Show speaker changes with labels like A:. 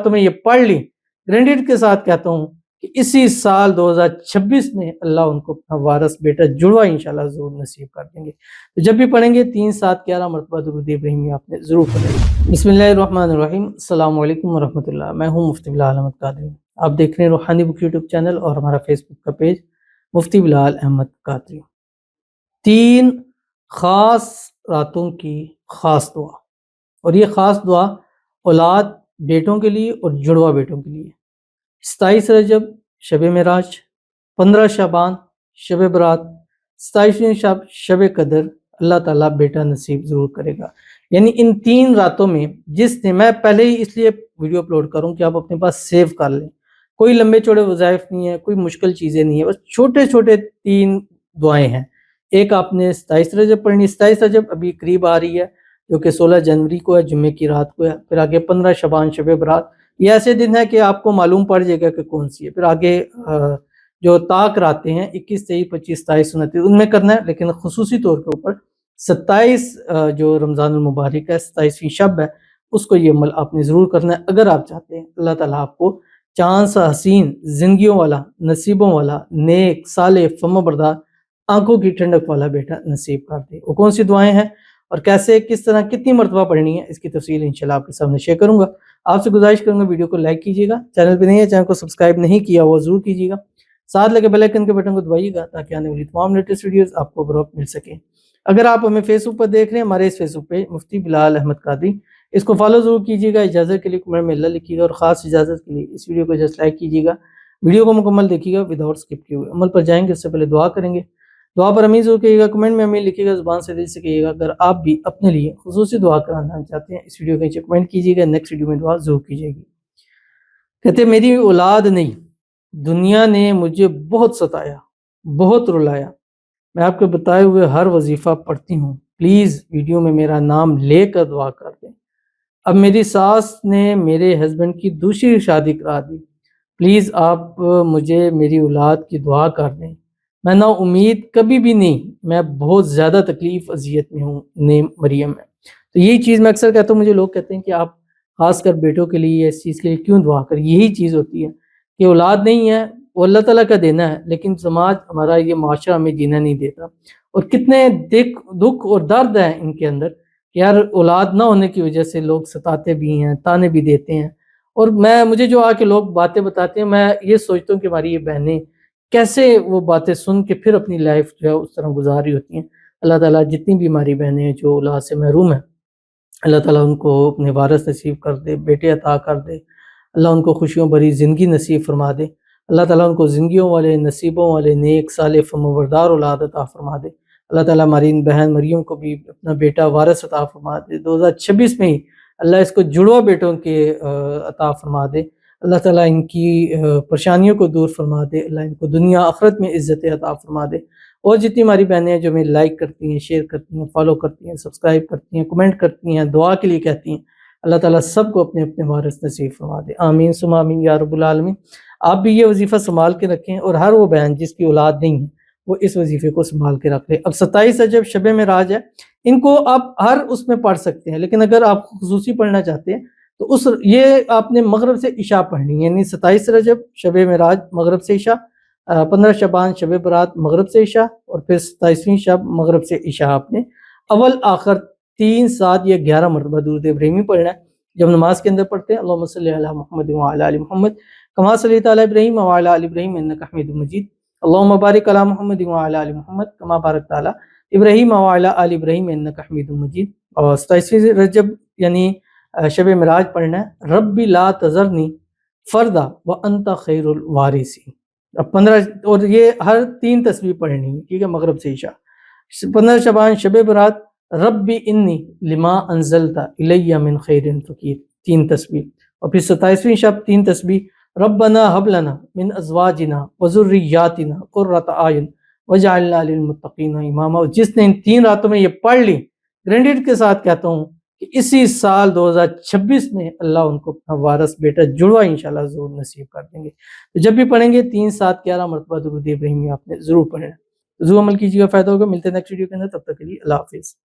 A: راتوں میں یہ پڑھ لی، گرینڈیڈ کے ساتھ کہتا ہوں کہ اسی سال 2026 میں اللہ ان کو اپنا وارث بیٹا جڑوا انشاءاللہ ضرور نصیب کر دیں گے۔ تو جب بھی پڑھیں گے 3 7 11 مرتبہ درود ابراہیمی آپ نے ضرور پڑھیں۔ بسم اللہ الرحمن الرحیم، السلام علیکم ورحمۃ اللہ۔ میں ہوں مفتی بلال احمد قادری، آپ دیکھ رہے ہیں روحانی بک یوٹیوب چینل اور ہمارا فیس بک کا پیج مفتی بلال احمد قادری۔ 3 خاص راتوں کی خاص دعا، اور یہ خاص دعا اولاد بیٹوں کے لیے اور جڑوا بیٹوں کے لیے۔ 27 رجب شب معراج، 15 شعبان شب برات، 27ویں شب شب قدر اللہ تعالیٰ بیٹا نصیب ضرور کرے گا۔ یعنی ان 3 راتوں میں جس نے، میں پہلے ہی اس لیے ویڈیو اپلوڈ کروں کہ آپ اپنے پاس سیو کر لیں، کوئی لمبے چوڑے وظائف نہیں ہے، کوئی مشکل چیزیں نہیں ہیں، بس چھوٹے چھوٹے 3 دعائیں ہیں۔ ایک آپ نے 27 رجب پڑھنی، 27 رجب ابھی قریب آ رہی ہے جو کہ 16 جنوری کو ہے، جمعے کی رات کو ہے۔ پھر آگے 15 شعبان شب برات، یہ ایسے دن ہے کہ آپ کو معلوم پڑ جائے گا کہ کون سی ہے۔ پھر آگے جو طاق راتیں ہیں 21 23 25 27 29 ان میں کرنا ہے، لیکن خصوصی طور کے اوپر 27 جو رمضان المبارک ہے، 27ویں شب ہے، اس کو یہ عمل آپ نے ضرور کرنا ہے اگر آپ چاہتے ہیں اللہ تعالیٰ آپ کو چاند سا حسین، زندگیوں والا، نصیبوں والا، نیک صالح فرما بردار، آنکھوں کی ٹھنڈک والا بیٹا نصیب کر دے۔ وہ کون سی دعائیں ہیں اور کیسے، کس طرح، کتنی مرتبہ پڑھنی ہے، اس کی تفصیل انشاءاللہ آپ کے سامنے شیئر کروں گا۔ آپ سے گزارش کروں گا ویڈیو کو لائک کیجیے گا، چینل پہ نہیں ہے، چینل کو سبسکرائب نہیں کیا وہ ضرور کیجیے گا، ساتھ لگے بیل آئیکن کے بٹن کو دبائیے گا تاکہ آنے والی تمام لیٹسٹ ویڈیوز آپ کو بروقت مل سکیں۔ اگر آپ ہمیں فیس بک پر دیکھ رہے ہیں، ہمارے اس فیس بک پہ مفتی بلال احمد قادری، اس کو فالو ضرور کیجیے گا۔ اجازت کے لیے کمنٹ میں اللہ لکھیے گا، اور خاص اجازت کے لیے اس ویڈیو کو جسٹ لائک کیجیے گا، ویڈیو کو مکمل دیکھیے گا وداؤٹ اسکپ کیے ہوئے۔ عمل پر جائیں گے اس سے پہلے دعا کریں گے، دعا پر امین ضرور کیجیے گا، کمنٹ میں امین لکھیے گا، زبان سے دل سے کہیے گا۔ اگر آپ بھی اپنے لیے خصوصی دعا کرانا چاہتے ہیں، اس ویڈیو کے نیچے کمنٹ کیجیے گا، نیکسٹ ویڈیو میں دعا ضرور کی جائے گی۔ کہتے ہیں میری اولاد نہیں، دنیا نے مجھے بہت ستایا، بہت رلایا، میں آپ کے بتائے ہوئے ہر وظیفہ پڑھتی ہوں، پلیز ویڈیو میں میرا نام لے کر دعا کر دیں۔ اب میری ساس نے میرے ہسبینڈ کی دوسری شادی کرا دی، پلیز آپ مجھے میری اولاد کی دعا کر دیں، میں نا امید کبھی بھی نہیں، میں بہت زیادہ تکلیف اذیت میں ہوں، نیم مریم ہے۔ تو یہی چیز میں اکثر کہتا ہوں، مجھے لوگ کہتے ہیں کہ آپ خاص کر بیٹوں کے لیے اس چیز کے لیے کیوں دعا کریں؟ یہی چیز ہوتی ہے کہ اولاد نہیں ہے، وہ اللہ تعالیٰ کا دینا ہے، لیکن سماج ہمارا، یہ معاشرہ ہمیں جینا نہیں دیتا، اور کتنے دکھ اور درد ہیں ان کے اندر کہ یار اولاد نہ ہونے کی وجہ سے لوگ ستاتے بھی ہیں، تانے بھی دیتے ہیں۔ اور مجھے جو آ کے لوگ باتیں بتاتے ہیں، میں یہ سوچتا ہوں کہ ہماری یہ بہنیں کیسے وہ باتیں سن کے پھر اپنی لائف جو ہے اس طرح گزار رہی ہوتی ہیں۔ اللہ تعالیٰ جتنی بھی ہماری بہنیں ہیں جو اولاد سے محروم ہیں، اللہ تعالیٰ ان کو اپنے وارث نصیب کر دے، بیٹے عطا کر دے، اللہ ان کو خوشیوں بھری زندگی نصیب فرما دے، اللہ تعالیٰ ان کو زندگیوں والے، نصیبوں والے، نیک صالح فرمانبردار اولاد عطا فرما دے۔ اللہ تعالیٰ ہماری ان بہن مریم کو بھی اپنا بیٹا وارث عطا فرما دے، 2026 میں ہی اللہ اس کو جڑوا بیٹوں کے عطا فرما دے۔ اللہ تعالیٰ ان کی پریشانیوں کو دور فرما دے، اللہ ان کو دنیا آخرت میں عزت عطا فرما دے۔ اور جتنی ہماری بہنیں ہیں جو ہمیں لائک کرتی ہیں، شیئر کرتی ہیں، فالو کرتی ہیں، سبسکرائب کرتی ہیں، کمنٹ کرتی ہیں، دعا کے لیے کہتی ہیں، اللہ تعالیٰ سب کو اپنے اپنے وارث نصیب فرما دے، آمین ثم آمین یا رب العالمین۔ آپ بھی یہ وظیفہ سنبھال کے رکھیں، اور ہر وہ بہن جس کی اولاد نہیں ہے وہ اس وظیفے کو سنبھال کے رکھ لے۔ اب 27 رجب شب معراج ہے، ان کو آپ ہر اس میں پڑھ سکتے ہیں، لیکن اگر آپ خصوصی پڑھنا چاہتے ہیں تو یہ آپ نے مغرب سے عشاء پڑھنی ہے، یعنی 27 رجب شب معراج مغرب سے عشاء، 15 شعبان شب برات مغرب سے عشاء، اور پھر 27ویں شب مغرب سے عشاء آپ نے اول آخر 3 7 یا 11 مرتبہ درود ابراہیمی پڑھنا ہے۔ جب نماز کے اندر پڑھتے ہیں اللہم صلی علی محمد وعلی آل محمد کما صلیت علی ابراہیم وعلی آل ابراہیم انک حمید مجید، اللہم بارک علی محمد وعلی آل محمد کما بارکت علی ابراہیم وعلی آل ابراہیم انک حمید مجید۔ اور 27 رجب یعنی شب معراج پڑھنا ہے ربی لا تذرنی فردا وانت خیر الوارثین۔ اب 15 اور یہ ہر 3 تسبیح پڑھنی ہے، ٹھیک ہے، مغرب سے عشاء۔ 15 شعبان شب برات ربی انی لما انزلت الی من خیر فقیر، 3 تسبیح، اور پھر 27ویں شب 3 تسبیح ربنا هب لنا من ازواجنا وذریاتنا قرۃ اعین وجعلنا للمتقین اماما۔ جس نے ان 3 راتوں میں یہ پڑھ لی، گرینڈیڈ کے ساتھ کہتا ہوں کہ اسی سال 2026 میں اللہ ان کو اپنا وارث بیٹا جڑوا انشاءاللہ ضرور نصیب کر دیں گے۔ تو جب بھی پڑھیں گے 3 7 11 مرتبہ درود ابراہیمی آپ نے ضرور پڑھنا ہے، ضرور عمل کیجیے گا، فائدہ ہوگا۔ ملتے ہیں نیکسٹ ویڈیو کے اندر، تب تک کے لیے اللہ حافظ۔